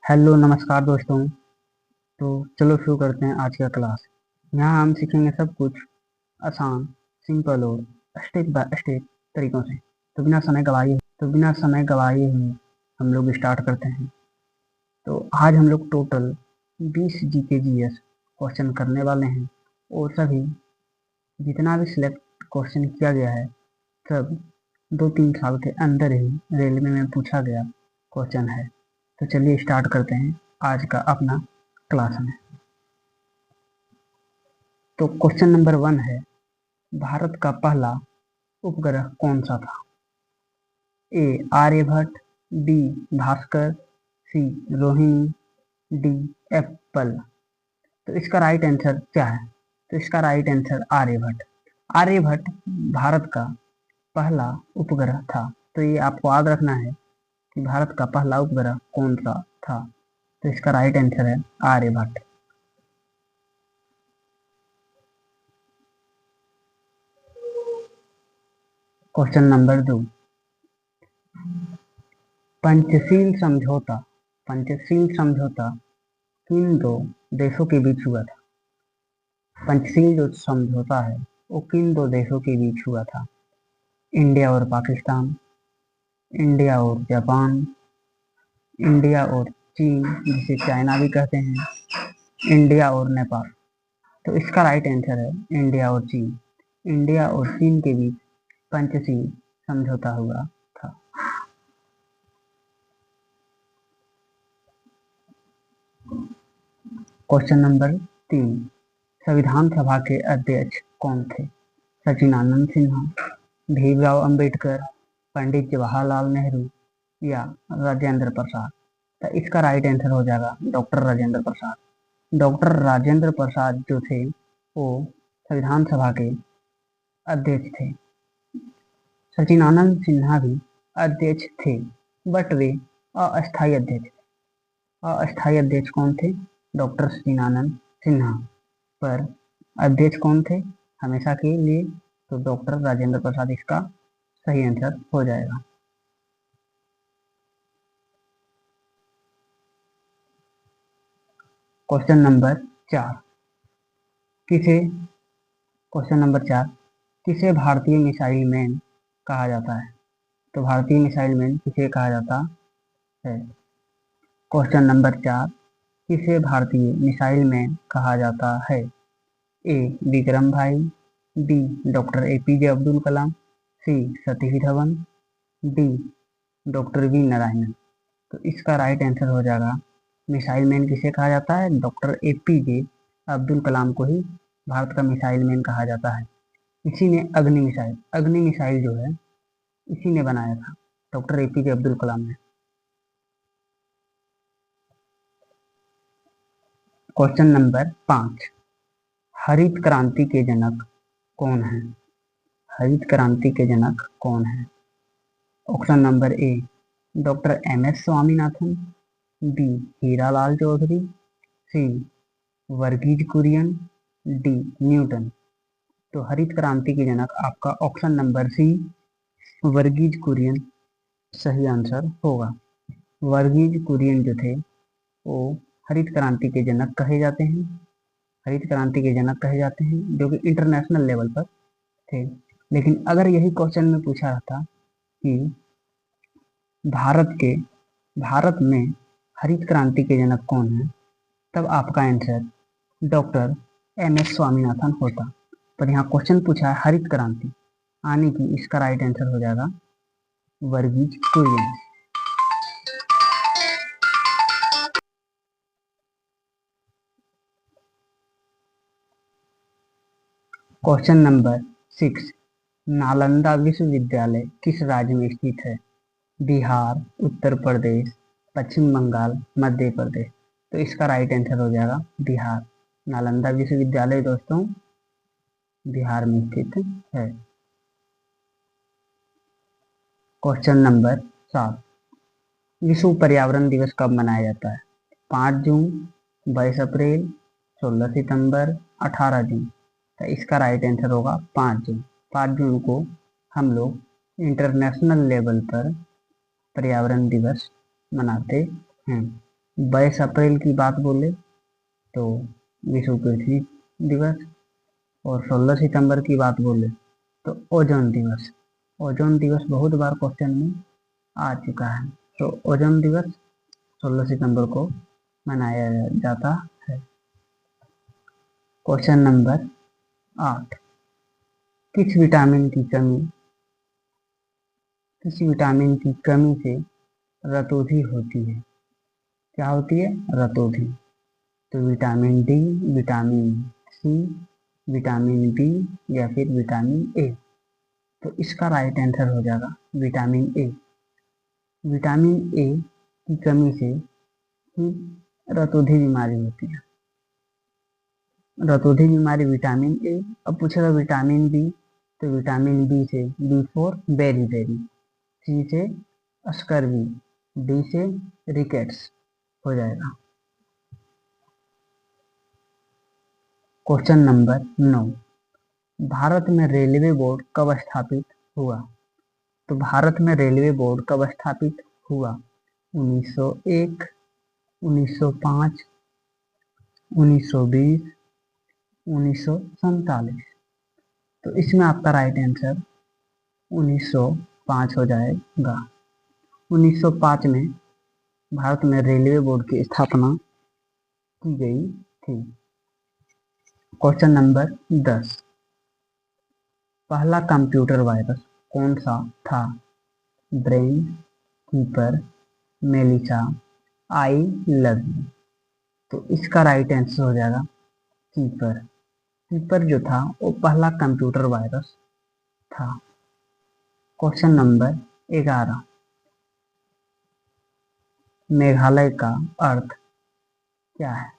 Hello नमस्कार दोस्तों। तो चलो शुरू करते हैं आज का क्लास। यहाँ हम सीखेंगे सब कुछ आसान, सिंपल और स्टेप बाय स्टेप तरीकों से। बिना समय गवाए हुए हम लोग स्टार्ट करते हैं। तो आज हम लोग टोटल 20 जीके जीएस क्वेश्चन करने वाले हैं और सभी जितना भी सिलेक्ट क्वेश्चन किया गया है सब 2-3 साल के अंदर ही रेलवे में पूछा गया क्वेश्चन है। तो चलिए स्टार्ट करते हैं आज का अपना क्लास में। तो क्वेश्चन नंबर 1 है, भारत का पहला उपग्रह कौन सा था? ए आर्यभट्ट, बी भास्कर, सी रोहिणी, डी एप्पल। तो इसका राइट आंसर क्या है? तो इसका राइट आंसर आर्यभट्ट। आर्यभट्ट भारत का पहला उपग्रह था। तो ये आपको याद रखना है कि भारत का पहला उपग्रह कौन सा था। तो इसका राइट आंसर है आर्यभट्ट। क्वेश्चन नंबर 2, पंचशील समझौता पंचशील समझौता किन दो देशों के बीच हुआ था? पंचशील जो समझौता है वो किन दो देशों के बीच हुआ था? इंडिया और पाकिस्तान, इंडिया और जापान, इंडिया और चीन जिसे चाइना भी कहते हैं, इंडिया और नेपाल। तो इसका राइट आंसर है इंडिया और चीन। इंडिया और चीन के बीच पंचशील समझौता हुआ था। क्वेश्चन नंबर 3, संविधान सभा के अध्यक्ष कौन थे? सचिदानंद सिन्हा, भीमराव अंबेडकर, पंडित जवाहरलाल नेहरू या राजेंद्र प्रसाद। तो इसका राइट आंसर हो जाएगा डॉक्टर राजेंद्र प्रसाद। डॉक्टर राजेंद्र प्रसाद जो थे वो संविधान सभा के अध्यक्ष थे। सचिदानंद सिन्हा भी अध्यक्ष थे बट वे अस्थायी अध्यक्ष थे। अस्थायी अध्यक्ष कौन थे? डॉक्टर सचिदानंद सिन्हा। पर अध्यक्ष कौन थे हमेशा के लिए? तो डॉक्टर राजेंद्र प्रसाद इसका सही आंसर हो जाएगा। क्वेश्चन नंबर 4 किसे क्वेश्चन नंबर 4 किसे भारतीय मिसाइल मैन कहा जाता है? तो भारतीय मिसाइल मैन किसे कहा जाता है? क्वेश्चन नंबर 4 किसे भारतीय मिसाइल मैन कहा जाता है? ए विक्रम भाई, B doctor APJ Abdul Kalam, C Satish Dhawan, D doctor V Narayanan. तो इसका राइट आंसर हो जाएगा मिसाइल मैन किसे कहा जाता है? डॉक्टर एपीजे अब्दुल कलाम को ही भारत का मिसाइल मैन कहा जाता है। इसी ने अग्नि मिसाइल जो है इसी ने बनाया था, डॉक्टर एपीजे अब्दुल कलाम ने। क्वेश्चन नंबर 5 हरित क्रांति के जनक कौन है? हरित क्रांति के जनक कौन है? Option number A doctor M S Swaminathan, B Hiralal Chaudhary, C Verghese Kurien, D Newton. तो हरित क्रांति के जनक आपका option number C Verghese Kurien सही आंसर होगा। वर्गीज कुरियन जो थे वो हरित क्रांति के जनक कहे जाते हैं। हरित क्रांति के जनक कहे जाते हैं जो कि इंटरनेशनल लेवल पर थे। लेकिन अगर यही क्वेश्चन में पूछा रहता कि भारत में हरित क्रांति के जनक कौन है, तब आपका answer doctor M S Swaminathan होता। पर यहाँ क्वेश्चन पूछा है हरित क्रांति, आने की इसका राइट आंसर हो जाएगा वर्गीज कुरियन। क्वेश्चन नंबर 6 नालंदा विश्वविद्यालय किस राज्य में स्थित है? बिहार, उत्तर प्रदेश, पश्चिम बंगाल, मध्य प्रदेश। तो इसका राइट आंसर हो जाएगा बिहार। नालंदा विश्वविद्यालय दोस्तों बिहार में स्थित है। क्वेश्चन नंबर 7 विश्व पर्यावरण दिवस कब मनाया जाता है? 5 जून, 22 अप्रैल, 16 सितंबर, 18 जून। तो इसका राइट आंसर होगा 5 जून। 5 जून को हम लोग इंटरनेशनल लेवल पर पर्यावरण दिवस मनाते हैं। 22 अप्रैल की बात बोले तो विश्व पृथ्वी दिवस, और 16 सितंबर की बात बोले तो ओजोन दिवस। ओजोन दिवस बहुत बार क्वेश्चन में आ चुका है, तो ओजोन दिवस 16 सितंबर को मनाया जाता है। क्वेश्चन नंबर 8, किस विटामिन की कमी से रतौंधी होती है? क्या होती है? रतौंधी। तो vitamin D, vitamin C, vitamin B या फिर विटामिन ए। तो इसका राइट आंसर हो जाएगा विटामिन ए। विटामिन ए की कमी से ही रतौंधी बीमारी होती है। रतौंधी बीमारी विटामिन ए। अब पूछेगा विटामिन बी, तो विटामिन बी से बी फॉर बेरी बेरी, सी से स्कर्वी, डी से रिकेट्स हो जाएगा। क्वेश्चन नंबर 9, भारत में रेलवे बोर्ड कब स्थापित हुआ? तो भारत में रेलवे बोर्ड कब स्थापित हुआ? 1901, 1905, 1920, 1947। तो इसमें आपका राइट आंसर 1905 हो जाएगा। 1905 में भारत में रेलवे बोर्ड की स्थापना की गई थी। क्वेश्चन नंबर 10, पहला कंप्यूटर वायरस कौन सा था? Brain, keeper, Melissa, I love you. तो इसका राइट आंसर हो जाएगा कीपर। कीपर जो था वो पहला कंप्यूटर वायरस था। क्वेश्चन नंबर 11, मेघालय का अर्थ क्या है?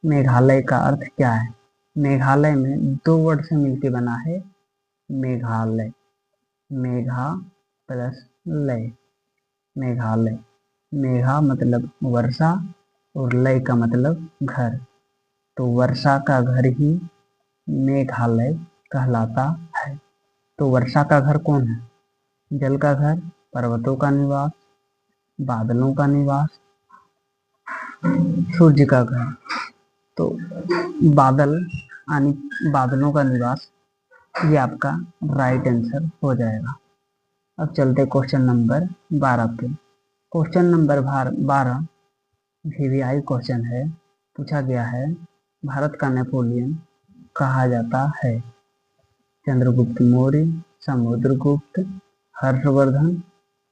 मेघालय का अर्थ क्या है? मेघालय में 2 वर्ड से मिलकर बना है मेघालय। मेघा प्लस लय, मेघालय। मेघा मतलब वर्षा और लय का मतलब घर, तो वर्षा का घर ही मेघालय कहलाता है। तो वर्षा का घर कौन है? जल का घर, पर्वतों का निवास, बादलों का निवास, सूर्य का घर। तो बादलों का निवास, ये आपका राइट आंसर हो जाएगा। अब चलते क्वेश्चन नंबर 12 पे। क्वेश्चन नंबर 12 वीवीआई क्वेश्चन है। पूछा गया है भारत का नेपोलियन कहा जाता है? चंद्रगुप्त मौर्य, समुद्रगुप्त, हर्षवर्धन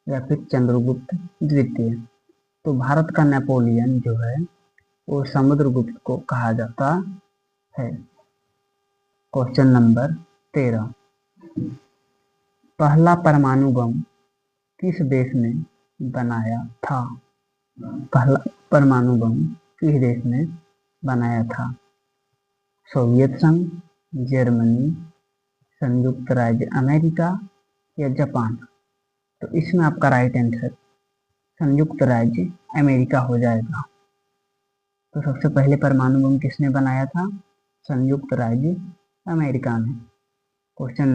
या फिर चंद्रगुप्त द्वितीय। तो भारत का नेपोलियन जो है वो समुद्रगुप्त को कहा जाता है। क्वेश्चन नंबर 13, पहला परमाणु बम किस देश ने बनाया था? पहला परमाणु बम किस देश ने बनाया था? सोवियत संघ, जर्मनी, संयुक्त राज्य अमेरिका या जापान। तो इसमें आपका राइट आंसर संयुक्त राज्य अमेरिका हो जाएगा। तो सबसे पहले परमाणु बम किसने बनाया था? संयुक्त राज्य अमेरिका ने। क्वेश्चन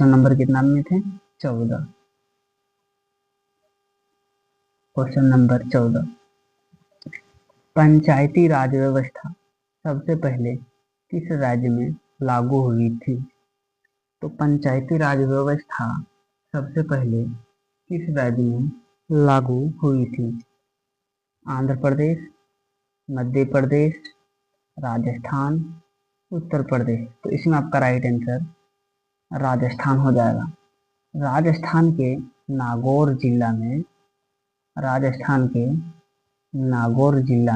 नंबर कितना में थे? 14। क्वेश्चन नंबर 14, पंचायती राज व्यवस्था सबसे पहले किस राज्य में लागू हुई थी? तो पंचायती राज व्यवस्था सबसे पहले किस राज्य में लागू हुई थी? आंध्र प्रदेश, मध्य प्रदेश, राजस्थान, उत्तर प्रदेश। तो इसमें आपका राइट आंसर राजस्थान हो जाएगा। राजस्थान के नागौर जिला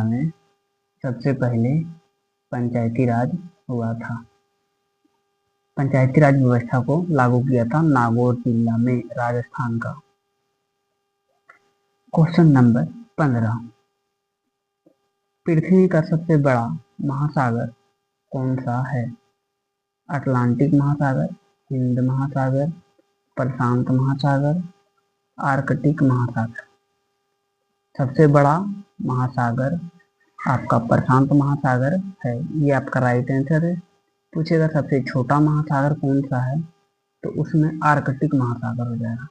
में सबसे पहले पंचायती राज हुआ था। पंचायती राज व्यवस्था को लागू किया था नागौर जिला में, राजस्थान का। क्वेश्चन नंबर 15, पृथ्वी का सबसे बड़ा महासागर कौन सा है? अटलांटिक महासागर, हिंद महासागर, प्रशांत महासागर, आर्कटिक महासागर। सबसे बड़ा महासागर आपका प्रशांत महासागर है, ये आपका राइट आंसर है। पूछेगा सबसे छोटा महासागर कौन सा है? तो उसमें आर्कटिक महासागर हो जाएगा।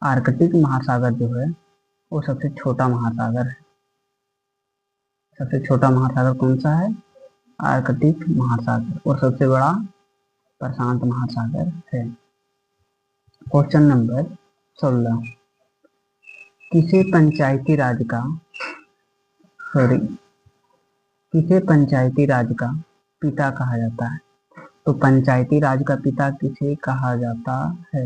आर्कटिक महासागर जो है वो सबसे छोटा महासागर है। सबसे छोटा महासागर कौन सा है? आर्कटिक महासागर। और सबसे बड़ा प्रशांत महासागर है। क्वेश्चन नंबर 16, किसे पंचायती राज का सॉरी किसे पंचायती राज का पिता कहा जाता है? तो पंचायती राज का पिता किसे कहा जाता है?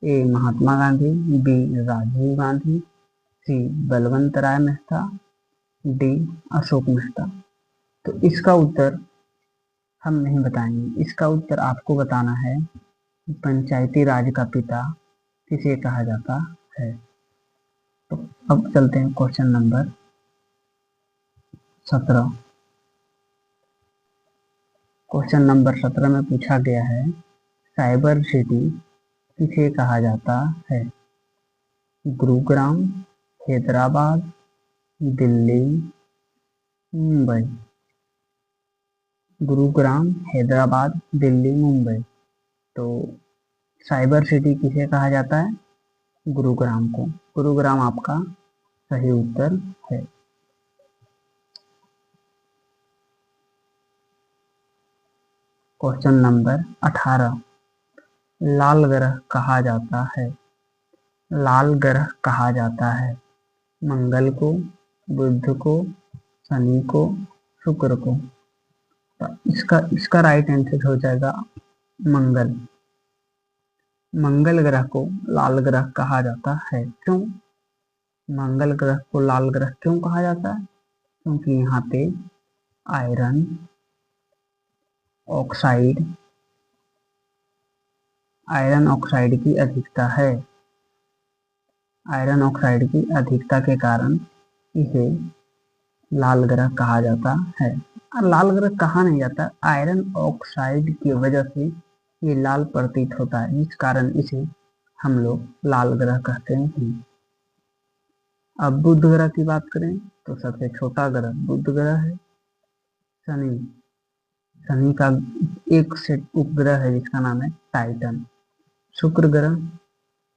ए महात्मा गांधी, बी राजीव गांधी, सी बलवंत राय मेहता, डी अशोक मेहता। तो इसका उत्तर हम नहीं बताएंगे, इसका उत्तर आपको बताना है। पंचायती राज का पिता किसे कहा जाता है? तो अब चलते हैं क्वेश्चन नंबर 17। क्वेश्चन नंबर 17 में पूछा गया है, साइबर सिटी किसे कहा जाता है? गुरुग्राम, हैदराबाद, दिल्ली, मुंबई। गुरुग्राम, हैदराबाद, दिल्ली, मुंबई। तो साइबर सिटी किसे कहा जाता है? गुरुग्राम को। गुरुग्राम आपका सही उत्तर है। क्वेश्चन नंबर 18, लाल ग्रह कहा जाता है? लाल ग्रह कहा जाता है मंगल को, बुध को, शनि को, शुक्र को। तो इसका राइट आंसर हो जाएगा मंगल। मंगल ग्रह को लाल ग्रह कहा जाता है। क्यों मंगल ग्रह को लाल ग्रह क्यों कहा जाता है? क्योंकि यहाँ पे आयरन ऑक्साइड की अधिकता है। आयरन ऑक्साइड की अधिकता के कारण इसे लाल ग्रह कहा जाता है। और लाल ग्रह कहा नहीं जाता, आयरन ऑक्साइड की वजह से ये लाल प्रतीत होता है, इस कारण इसे हम लोग लाल ग्रह कहते हैं। अब बुध ग्रह की बात करें तो सबसे छोटा ग्रह बुध ग्रह है। शनि का एक सेट उपग्रह है जिसका नाम है टाइटन। शुक्र ग्रह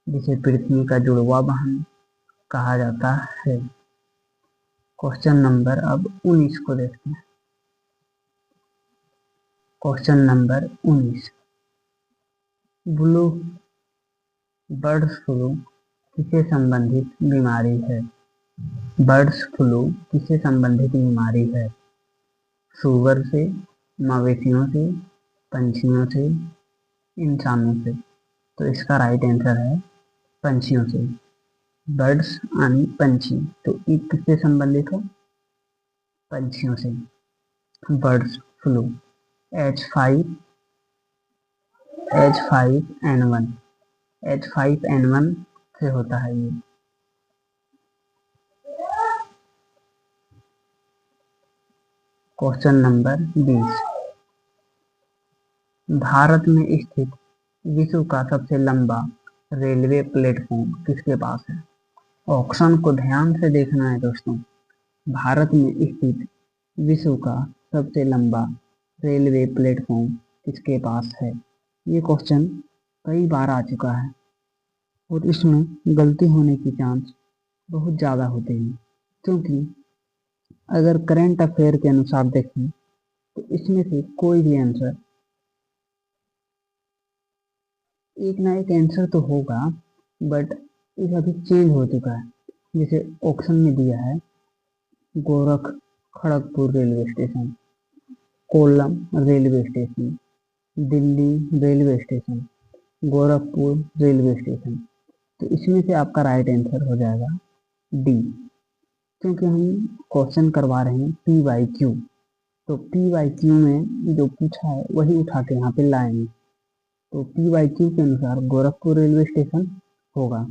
जिसे पृथ्वी का जुड़वा वाहन कहा जाता है। क्वेश्चन नंबर अब 19 को देखते हैं। क्वेश्चन नंबर 19, बर्ड फ्लू किसे संबंधित बीमारी है? बर्ड्स फ्लू किसे संबंधित बीमारी है? सूअर से, मवेशियों से, पंछियों से, इंसानों से। तो इसका राइट आंसर है पंछियों से। बर्ड्स यानी पंछी, तो ये किससे संबंधित है? पंछियों से। बर्ड्स फ्लू H5N1 से होता है ये। क्वेश्चन नंबर 20, भारत में स्थित विश्व का सबसे लंबा रेलवे प्लेटफॉर्म किसके पास है? ऑप्शन को ध्यान से देखना है दोस्तों। भारत में स्थित विश्व का सबसे लंबा रेलवे प्लेटफॉर्म किसके पास है? ये क्वेश्चन कई बार आ चुका है और इसमें गलती होने की चांस बहुत ज़्यादा होते हैं, क्योंकि अगर करंट अफेयर के अनुसार देखें तो इसमें से कोई भी आंसर एक ना एक आंसर तो होगा, बट ये अभी चेंज हो चुका है। जैसे ऑप्शन में दिया है Gorakh Kharagpur railway station, Kollam railway station, Delhi railway station, Gorakhpur railway station. तो इसमें से आपका राइट आंसर हो जाएगा डी, क्योंकि हम क्वेश्चन करवा रहे हैं PYQ। तो PYQ में जो पूछा है वही उठा के यहाँ पे लाएंगे। तो PYQ के अनुसार गोरखपुर रेलवे स्टेशन होगा।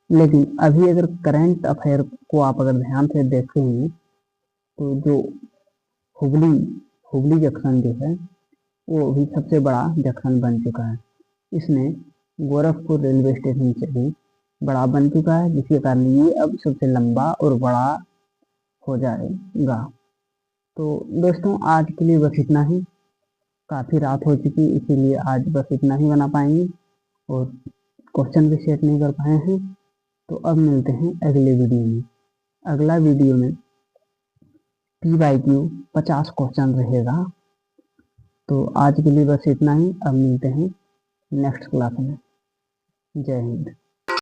लेकिन अभी अगर करंट अफेयर को आप अगर ध्यान से देखेंगे तो जो हुबली जंक्शन जो है वो भी सबसे बड़ा जंक्शन बन चुका है। इसमें गोरखपुर रेलवे स्टेशन से भी बड़ा बन चुका है, जिसके कारण ये अब सबसे लंबा और बड़ा हो जाएगा। तो दोस्तों आज के लिए बस इतना ही। काफ़ी रात हो चुकी, इसीलिए आज बस इतना ही बना पाएंगे और क्वेश्चन भी सेट नहीं कर पाए हैं। तो अब मिलते हैं अगले वीडियो में। अगला वीडियो में PYQ 50 क्वेश्चन रहेगा। तो आज के लिए बस इतना ही, अब मिलते हैं नेक्स्ट क्लास में। जय हिंद।